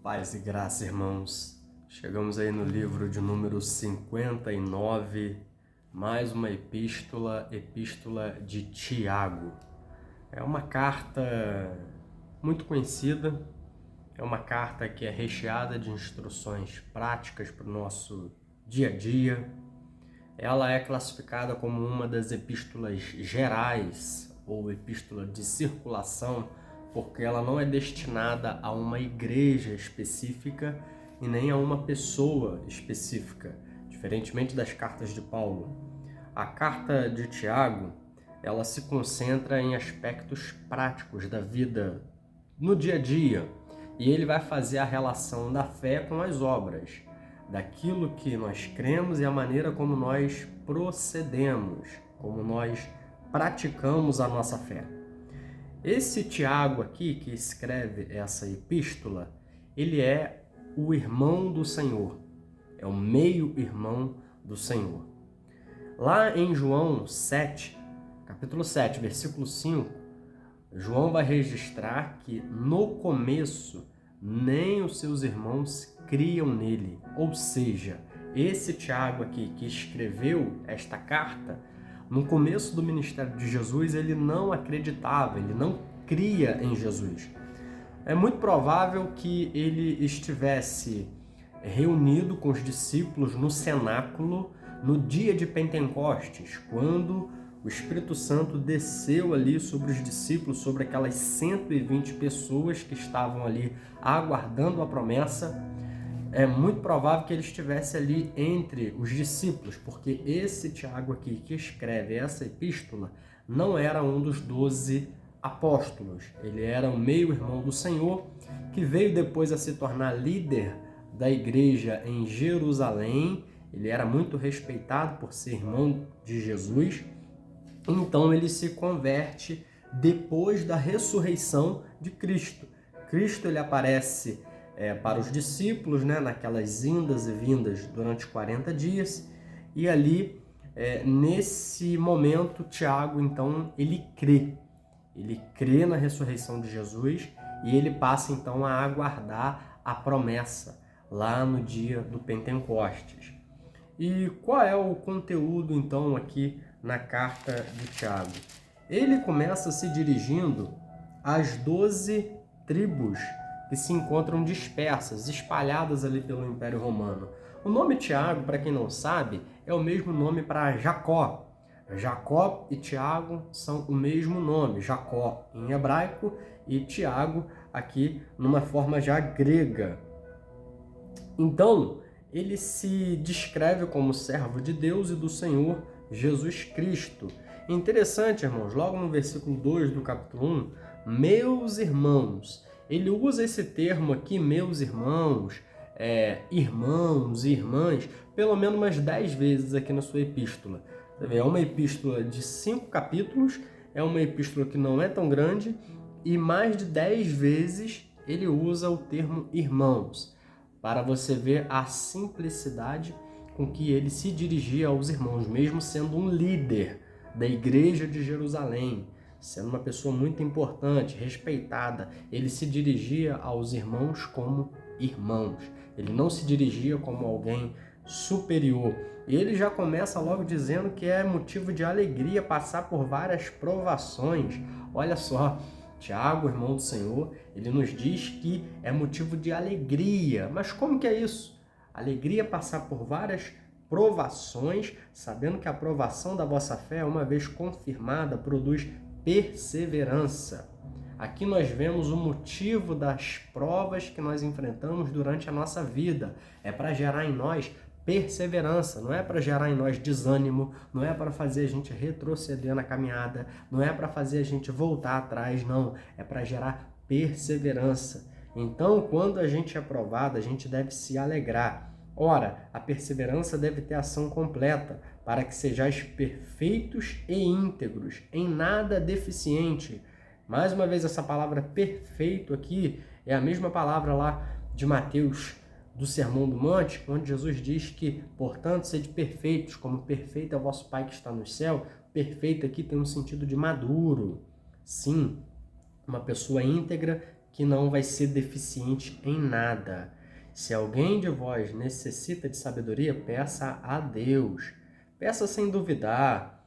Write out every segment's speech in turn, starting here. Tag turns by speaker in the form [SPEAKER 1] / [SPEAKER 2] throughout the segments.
[SPEAKER 1] Paz e graça, irmãos. Chegamos aí no livro de número 59, mais uma epístola de Tiago. É uma carta muito conhecida, é uma carta que é recheada de instruções práticas para o nosso dia a dia. Ela é classificada como uma das epístolas gerais ou epístola de circulação, porque ela não é destinada a uma igreja específica e nem a uma pessoa específica, diferentemente das cartas de Paulo. A carta de Tiago, ela se concentra em aspectos práticos da vida no dia a dia, e ele vai fazer a relação da fé com as obras, daquilo que nós cremos e a maneira como nós procedemos, como nós praticamos a nossa fé. Esse Tiago aqui, que escreve essa epístola, ele é o irmão do Senhor, é o meio-irmão do Senhor. Lá em João 7, capítulo 7, versículo 5, João vai registrar que no começo nem os seus irmãos criam nele, ou seja, esse Tiago aqui que escreveu esta carta, no começo do ministério de Jesus, ele não acreditava, ele não cria em Jesus. É muito provável que ele estivesse reunido com os discípulos no cenáculo no dia de Pentecostes, quando o Espírito Santo desceu ali sobre os discípulos, sobre aquelas 120 pessoas que estavam ali aguardando a promessa. É muito provável que ele estivesse ali entre os discípulos, porque esse Tiago aqui que escreve essa epístola não era um dos 12 apóstolos. Ele era um meio-irmão do Senhor, que veio depois a se tornar líder da igreja em Jerusalém. Ele era muito respeitado por ser irmão de Jesus. Então ele se converte depois da ressurreição de Cristo. Cristo ele aparece para os discípulos, naquelas indas e vindas durante 40 dias, e ali, nesse momento, Tiago, então, ele crê na ressurreição de Jesus, e ele passa, então, a aguardar a promessa lá no dia do Pentecostes. E qual é o conteúdo, então, aqui na carta de Tiago? Ele começa se dirigindo às 12 tribos que se encontram dispersas, espalhadas ali pelo Império Romano. O nome Tiago, para quem não sabe, é o mesmo nome para Jacó. Jacó e Tiago são o mesmo nome, Jacó em hebraico e Tiago aqui numa forma já grega. Então, ele se descreve como servo de Deus e do Senhor Jesus Cristo. Interessante, irmãos, logo no versículo 2 do capítulo 1, meus irmãos. Ele usa esse termo aqui, meus irmãos, irmãos e irmãs, pelo menos umas 10 vezes aqui na sua epístola. É uma epístola de 5 capítulos, é uma epístola que não é tão grande, e mais de 10 vezes ele usa o termo irmãos, para você ver a simplicidade com que ele se dirigia aos irmãos, mesmo sendo um líder da igreja de Jerusalém, sendo uma pessoa muito importante, respeitada, ele se dirigia aos irmãos como irmãos. Ele não se dirigia como alguém superior. E ele já começa logo dizendo que é motivo de alegria passar por várias provações. Olha só, Tiago, irmão do Senhor, ele nos diz que é motivo de alegria. Mas como que é isso? Alegria passar por várias provações, sabendo que a provação da vossa fé, uma vez confirmada, produz perseverança. Aqui nós vemos o motivo das provas que nós enfrentamos durante a nossa vida. É para gerar em nós perseverança, não é para gerar em nós desânimo, não é para fazer a gente retroceder na caminhada, não é para fazer a gente voltar atrás, não. É para gerar perseverança. Então, quando a gente é provado, a gente deve se alegrar. Ora, a perseverança deve ter ação completa, para que sejais perfeitos e íntegros, em nada deficiente. Mais uma vez, essa palavra perfeito aqui é a mesma palavra lá de Mateus, do Sermão do Monte, onde Jesus diz que, portanto, sede perfeitos, como perfeito é o vosso Pai que está no céu. Perfeito aqui tem um sentido de maduro. Sim, uma pessoa íntegra que não vai ser deficiente em nada. Se alguém de vós necessita de sabedoria, peça a Deus. Peça sem duvidar.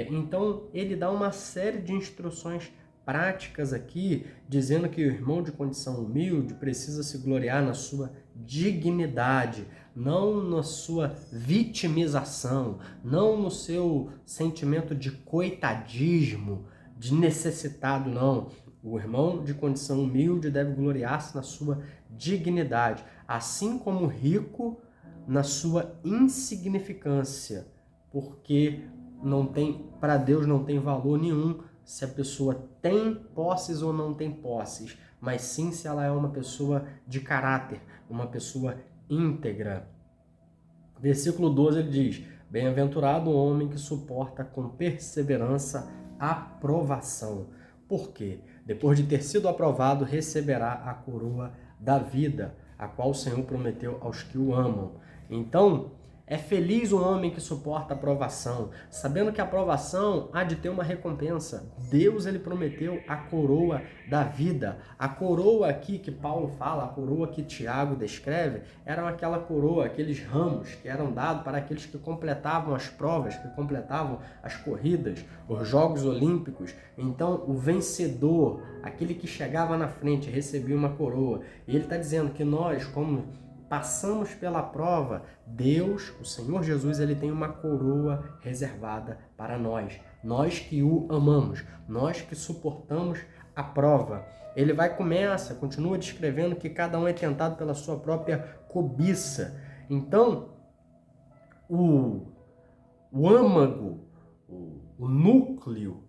[SPEAKER 1] Então, ele dá uma série de instruções práticas aqui, dizendo que o irmão de condição humilde precisa se gloriar na sua dignidade, não na sua vitimização, não no seu sentimento de coitadismo, de necessitado, não. O irmão de condição humilde deve gloriar-se na sua dignidade, assim como o rico na sua insignificância, porque para Deus não tem valor nenhum se a pessoa tem posses ou não tem posses, mas sim se ela é uma pessoa de caráter, uma pessoa íntegra. Versículo 12 ele diz: bem-aventurado o homem que suporta com perseverança a provação. Por quê? Depois de ter sido aprovado, receberá a coroa da vida, a qual o Senhor prometeu aos que o amam. Então, é feliz o homem que suporta a provação, sabendo que a provação há de ter uma recompensa. Deus, ele prometeu a coroa da vida. A coroa aqui que Paulo fala, a coroa que Tiago descreve, era aquela coroa, aqueles ramos que eram dados para aqueles que completavam as provas, que completavam as corridas, os Jogos Olímpicos. Então, o vencedor, aquele que chegava na frente, recebia uma coroa. E ele está dizendo que nós, como passamos pela prova, Deus, o Senhor Jesus, ele tem uma coroa reservada para nós. Nós que o amamos, nós que suportamos a prova. Ele continua descrevendo que cada um é tentado pela sua própria cobiça. Então, o âmago, o núcleo,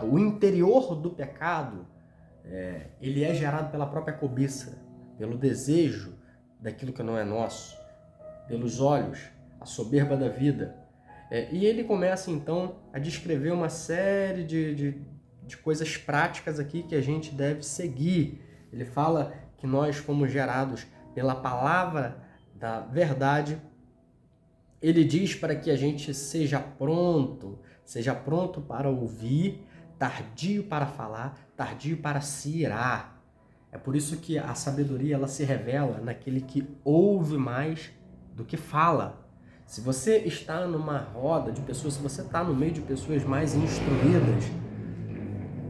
[SPEAKER 1] o interior do pecado, ele é gerado pela própria cobiça, pelo desejo daquilo que não é nosso, pelos olhos, a soberba da vida. E ele começa então a descrever uma série de coisas práticas aqui que a gente deve seguir. Ele fala que nós fomos gerados pela palavra da verdade. Ele diz para que a gente seja pronto para ouvir, tardio para falar, tardio para se irar. É por isso que a sabedoria ela se revela naquele que ouve mais do que fala. Se você está numa roda de pessoas, se você está no meio de pessoas mais instruídas,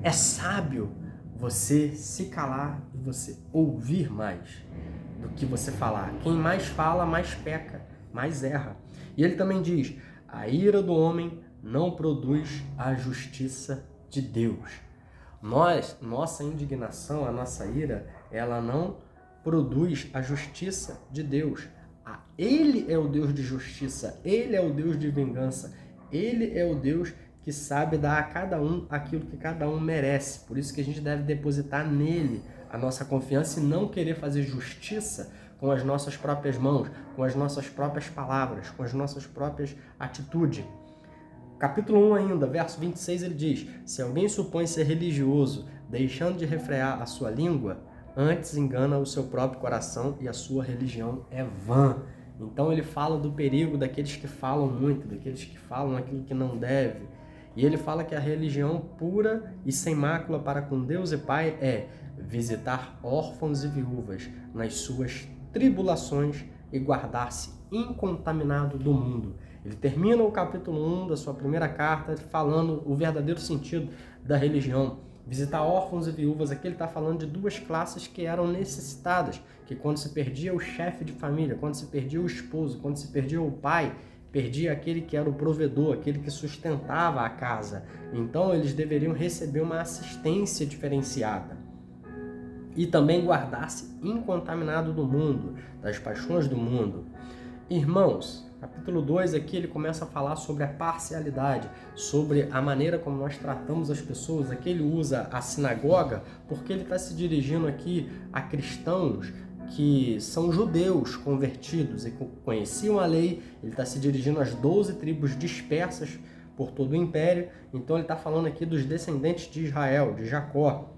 [SPEAKER 1] é sábio você se calar e você ouvir mais do que você falar. Quem mais fala, mais peca, mais erra. E ele também diz: a ira do homem não produz a justiça de Deus. Nossa indignação, a nossa ira, ela não produz a justiça de Deus. Ele é o Deus de justiça, Ele é o Deus de vingança, Ele é o Deus que sabe dar a cada um aquilo que cada um merece. Por isso que a gente deve depositar nele a nossa confiança e não querer fazer justiça com as nossas próprias mãos, com as nossas próprias palavras, com as nossas próprias atitudes. Capítulo 1 ainda, verso 26, ele diz: se alguém supõe ser religioso, deixando de refrear a sua língua, antes engana o seu próprio coração e a sua religião é vã. Então ele fala do perigo daqueles que falam muito, daqueles que falam aquilo que não deve. E ele fala que a religião pura e sem mácula para com Deus e Pai é visitar órfãos e viúvas nas suas tribulações e guardar-se incontaminado do mundo. Ele termina o capítulo 1 da sua primeira carta falando o verdadeiro sentido da religião. Visitar órfãos e viúvas, aqui ele está falando de duas classes que eram necessitadas, que quando se perdia o chefe de família, quando se perdia o esposo, quando se perdia o pai, perdia aquele que era o provedor, aquele que sustentava a casa. Então eles deveriam receber uma assistência diferenciada. E também guardar-se incontaminado do mundo, das paixões do mundo. Irmãos, capítulo 2 aqui ele começa a falar sobre a parcialidade, sobre a maneira como nós tratamos as pessoas. Aqui ele usa a sinagoga porque ele está se dirigindo aqui a cristãos que são judeus convertidos e conheciam a lei. Ele está se dirigindo às 12 tribos dispersas por todo o império. Então ele está falando aqui dos descendentes de Israel, de Jacó.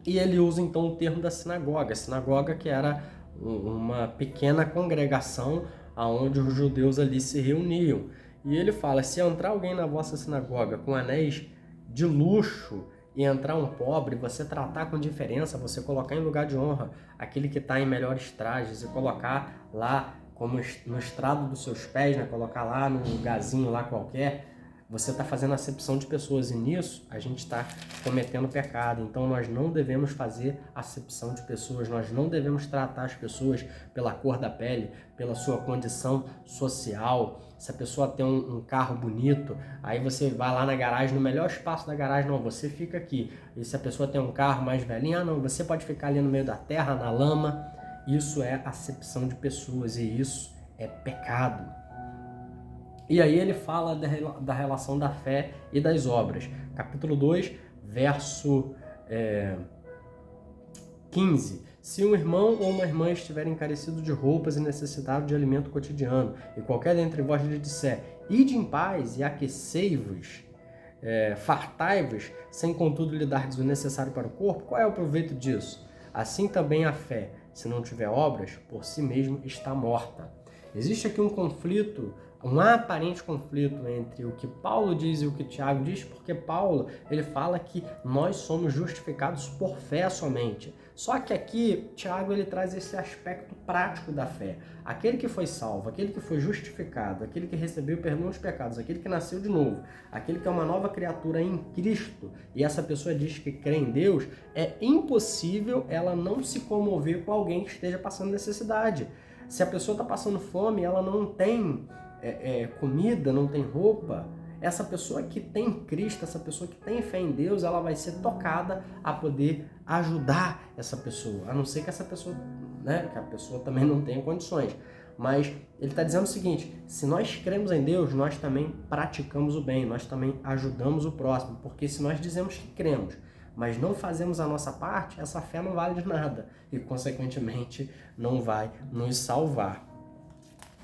[SPEAKER 1] E ele usa então o termo da sinagoga. A sinagoga que era uma pequena congregação onde os judeus ali se reuniam. E ele fala: se entrar alguém na vossa sinagoga com anéis de luxo e entrar um pobre, você tratar com diferença, você colocar em lugar de honra aquele que está em melhores trajes e colocar lá como no estrado dos seus pés, né? Colocar lá num lugarzinho lá qualquer, você está fazendo acepção de pessoas, e nisso a gente está cometendo pecado. Então nós não devemos fazer acepção de pessoas, nós não devemos tratar as pessoas pela cor da pele, pela sua condição social. Se a pessoa tem um carro bonito, aí você vai lá na garagem, no melhor espaço da garagem, não, você fica aqui. E se a pessoa tem um carro mais velhinho, não, você pode ficar ali no meio da terra, na lama. Isso é acepção de pessoas e isso é pecado. E aí ele fala da relação da fé e das obras. Capítulo 2, verso 15. Se um irmão ou uma irmã estiverem encarecido de roupas e necessitado de alimento cotidiano, e qualquer dentre vós lhe disser, ide em paz e aquecei-vos, fartai-vos, sem contudo lhe dardes o necessário para o corpo, qual é o proveito disso? Assim também a fé, se não tiver obras, por si mesmo está morta. Existe aqui um conflito, um aparente conflito entre o que Paulo diz e o que Tiago diz, porque Paulo ele fala que nós somos justificados por fé somente. Só que aqui Tiago ele traz esse aspecto prático da fé. Aquele que foi salvo, aquele que foi justificado, aquele que recebeu o perdão dos pecados, aquele que nasceu de novo, aquele que é uma nova criatura em Cristo, e essa pessoa diz que crê em Deus, é impossível ela não se comover com alguém que esteja passando necessidade. Se a pessoa está passando fome, ela não tem comida, não tem roupa, essa pessoa que tem Cristo, essa pessoa que tem fé em Deus, ela vai ser tocada a poder ajudar essa pessoa, a não ser que essa pessoa, que a pessoa também não tenha condições. Mas ele está dizendo o seguinte, se nós cremos em Deus, nós também praticamos o bem, nós também ajudamos o próximo, porque se nós dizemos que cremos, mas não fazemos a nossa parte, essa fé não vale de nada e, consequentemente, não vai nos salvar.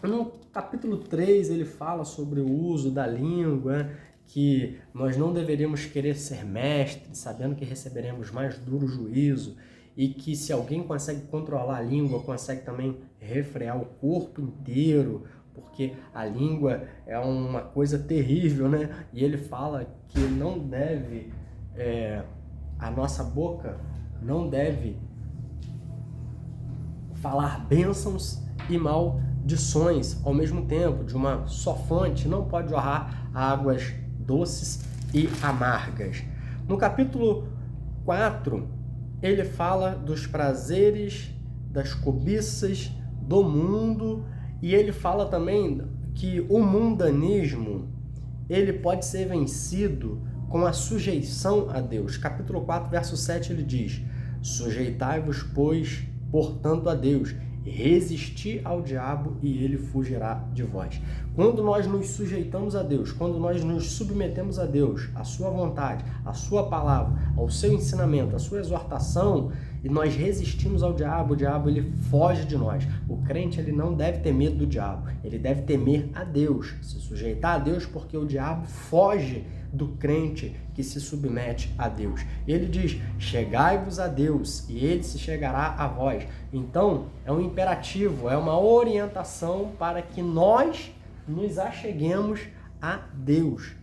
[SPEAKER 1] No capítulo 3, ele fala sobre o uso da língua, que nós não deveríamos querer ser mestres, sabendo que receberemos mais duro juízo, e que se alguém consegue controlar a língua, consegue também refrear o corpo inteiro, porque a língua é uma coisa terrível, né? E ele fala que não deve, a nossa boca não deve falar bênçãos e maldições ao mesmo tempo, de uma só fonte, não pode jorrar águas doces e amargas. No capítulo 4, ele fala dos prazeres, das cobiças do mundo, e ele fala também que o mundanismo ele pode ser vencido com a sujeição a Deus. Capítulo 4, verso 7, ele diz, sujeitai-vos, pois, portanto, a Deus, resisti ao diabo e ele fugirá de vós. Quando nós nos sujeitamos a Deus, quando nós nos submetemos a Deus, a sua vontade, a sua palavra, ao seu ensinamento, a sua exortação, e nós resistimos ao diabo, o diabo ele foge de nós. O crente ele não deve ter medo do diabo, ele deve temer a Deus, se sujeitar a Deus, porque o diabo foge do crente que se submete a Deus. Ele diz, chegai-vos a Deus e ele se chegará a vós. Então, é um imperativo, é uma orientação para que nós nos acheguemos a Deus.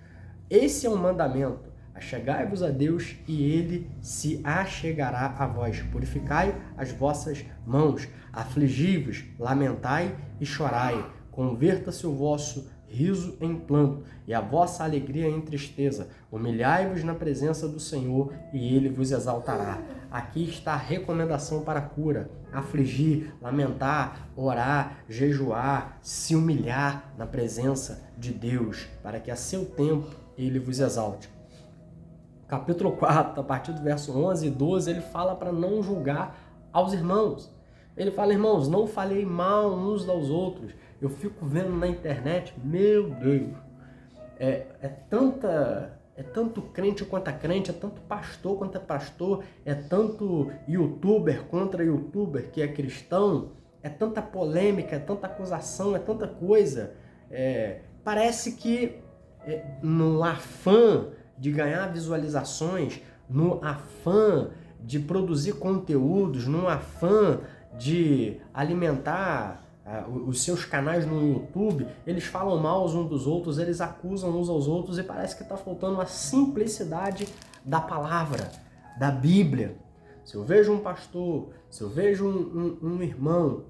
[SPEAKER 1] Esse é um mandamento, achegai-vos a Deus e ele se achegará a vós. Purificai as vossas mãos, afligi-vos, lamentai e chorai. Converta-se o vosso riso em planto, e a vossa alegria em tristeza. Humilhai-vos na presença do Senhor, e Ele vos exaltará. Aqui está a recomendação para a cura. Afligir, lamentar, orar, jejuar, se humilhar na presença de Deus, para que a seu tempo Ele vos exalte. Capítulo 4, a partir do verso 11 e 12, ele fala para não julgar aos irmãos. Ele fala, irmãos, não falei mal uns aos outros. Eu fico vendo na internet, meu Deus, é tanto crente contra crente, é tanto pastor contra pastor, é tanto youtuber contra youtuber que é cristão, é tanta polêmica, é tanta acusação, é tanta coisa. Parece que no afã de ganhar visualizações, no afã de produzir conteúdos, no afã de alimentar os seus canais no YouTube, eles falam mal uns dos outros, eles acusam uns aos outros e parece que está faltando uma simplicidade da palavra, da Bíblia. Se eu vejo um pastor, se eu vejo um irmão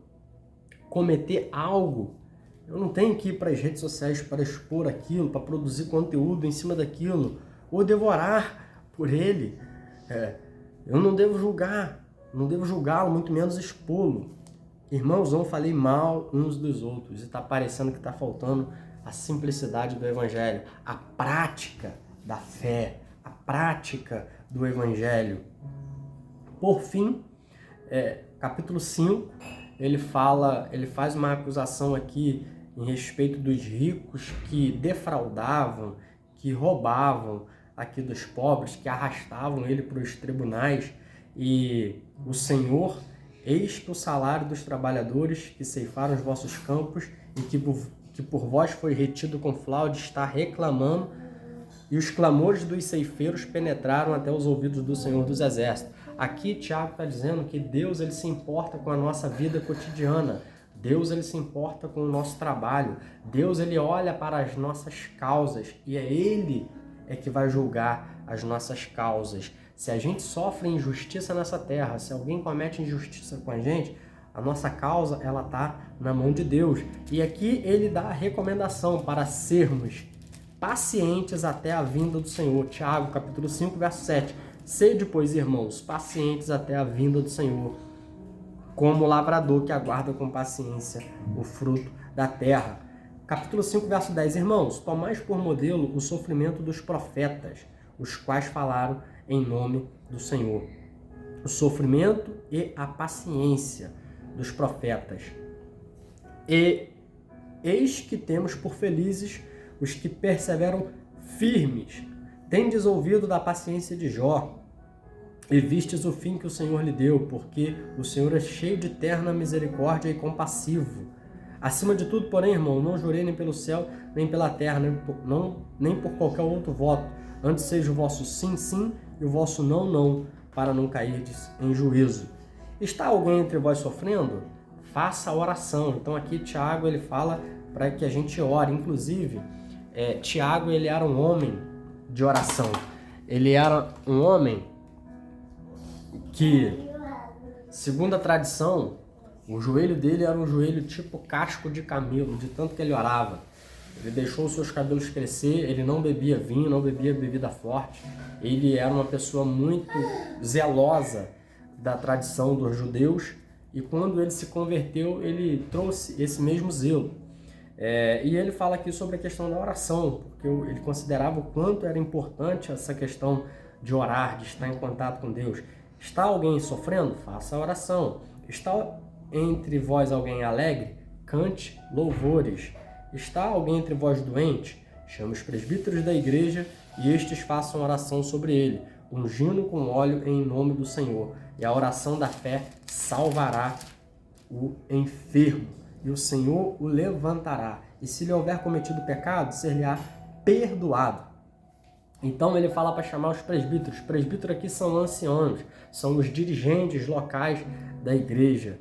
[SPEAKER 1] cometer algo, eu não tenho que ir para as redes sociais para expor aquilo, para produzir conteúdo em cima daquilo, ou devorar por ele. Eu não devo julgar, não devo julgá-lo, muito menos expô-lo. Irmãos, não falei mal uns dos outros, e está parecendo que está faltando a simplicidade do Evangelho, a prática da fé, a prática do Evangelho. Por fim, capítulo 5, ele faz uma acusação aqui em respeito dos ricos que defraudavam, que roubavam aqui dos pobres, que arrastavam ele para os tribunais. E o Senhor: eis que o salário dos trabalhadores que ceifaram os vossos campos e que por vós foi retido com fraude está reclamando, e os clamores dos ceifeiros penetraram até os ouvidos do Senhor dos Exércitos. Aqui Tiago está dizendo que Deus ele se importa com a nossa vida cotidiana. Deus ele se importa com o nosso trabalho. Deus ele olha para as nossas causas e Ele que vai julgar as nossas causas. Se a gente sofre injustiça nessa terra, se alguém comete injustiça com a gente, a nossa causa ela está na mão de Deus. E aqui ele dá a recomendação para sermos pacientes até a vinda do Senhor. Tiago, capítulo 5, verso 7. Sede, pois, irmãos, pacientes até a vinda do Senhor, como o lavrador que aguarda com paciência o fruto da terra. Capítulo 5, verso 10. Irmãos, tomais por modelo o sofrimento dos profetas, os quais falaram em nome do Senhor. O sofrimento e a paciência dos profetas. E eis que temos por felizes os que perseveram firmes. Tendes ouvido da paciência de Jó, e vistes o fim que o Senhor lhe deu, porque o Senhor é cheio de terna misericórdia e compassivo. Acima de tudo, porém, irmão, não jurei nem pelo céu, nem pela terra, nem por qualquer outro voto. Antes seja o vosso sim, sim, e o vosso não, não, para não cairdes em juízo. Está alguém entre vós sofrendo? Faça a oração. Então aqui Tiago ele fala para que a gente ore. Inclusive, Tiago ele era um homem de oração. Ele era um homem que, segundo a tradição, o joelho dele era um joelho tipo casco de camelo, de tanto que ele orava. Ele deixou os seus cabelos crescer, ele não bebia vinho, não bebia bebida forte. Ele era uma pessoa muito zelosa da tradição dos judeus, e quando ele se converteu, ele trouxe esse mesmo zelo. E ele fala aqui sobre a questão da oração, porque ele considerava o quanto era importante essa questão de orar, de estar em contato com Deus. Está alguém sofrendo? Faça a oração. Está entre vós alguém alegre? Cante louvores. Está alguém entre vós doente? Chame os presbíteros da igreja e estes façam oração sobre ele, ungindo com óleo em nome do Senhor. E a oração da fé salvará o enfermo, e o Senhor o levantará. E se lhe houver cometido pecado, ser-lhe-á perdoado. Então ele fala para chamar os presbíteros. Presbíteros aqui são anciãos, são os dirigentes locais da igreja.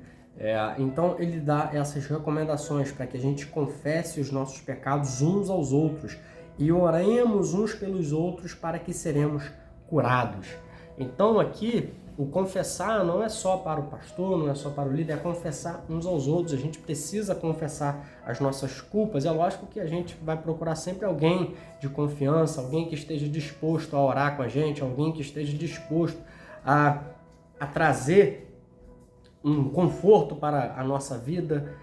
[SPEAKER 1] Então ele dá essas recomendações para que a gente confesse os nossos pecados uns aos outros e oremos uns pelos outros para que seremos curados. Então aqui o confessar não é só para o pastor, não é só para o líder, é confessar uns aos outros. A gente precisa confessar as nossas culpas. É lógico que a gente vai procurar sempre alguém de confiança, alguém que esteja disposto a orar com a gente, alguém que esteja disposto a trazer um conforto para a nossa vida,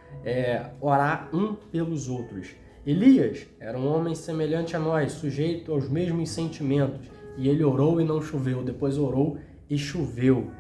[SPEAKER 1] orar um pelos outros. Elias era um homem semelhante a nós, sujeito aos mesmos sentimentos, e ele orou e não choveu, depois orou e choveu.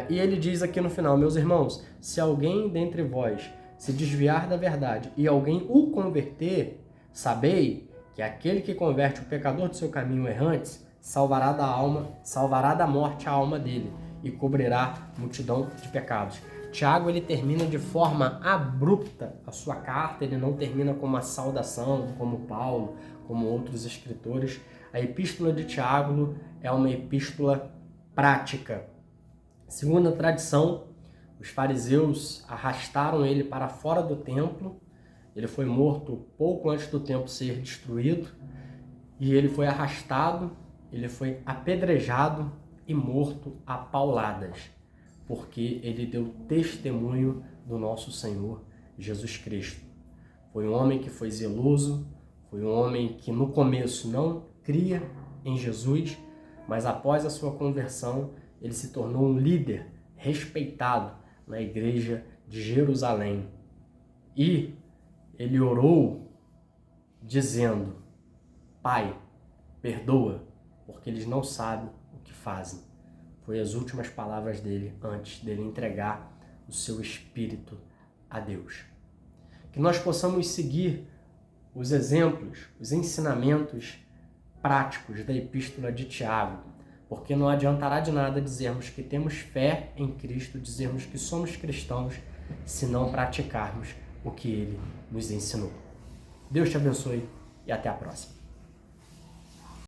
[SPEAKER 1] E ele diz aqui no final: meus irmãos, se alguém dentre vós se desviar da verdade e alguém o converter, sabei que aquele que converte o pecador do seu caminho errante salvará da morte a alma dele e cobrirá multidão de pecados. Tiago ele termina de forma abrupta a sua carta, ele não termina com uma saudação como Paulo, como outros escritores. A epístola de Tiago é uma epístola prática. Segundo a tradição, os fariseus arrastaram ele para fora do templo. Ele foi morto pouco antes do templo ser destruído, e ele foi arrastado ele foi apedrejado e morto a pauladas, porque ele deu testemunho do nosso Senhor Jesus Cristo. Foi um homem que foi zeloso, foi um homem que no começo não cria em Jesus, mas após a sua conversão, ele se tornou um líder respeitado na igreja de Jerusalém. E ele orou dizendo: Pai, perdoa, porque eles não sabem o que fazem. Foi as últimas palavras dele antes dele entregar o seu espírito a Deus. Que nós possamos seguir os exemplos, os ensinamentos práticos da Epístola de Tiago, porque não adiantará de nada dizermos que temos fé em Cristo, dizermos que somos cristãos, se não praticarmos o que ele nos ensinou. Deus te abençoe e até a próxima.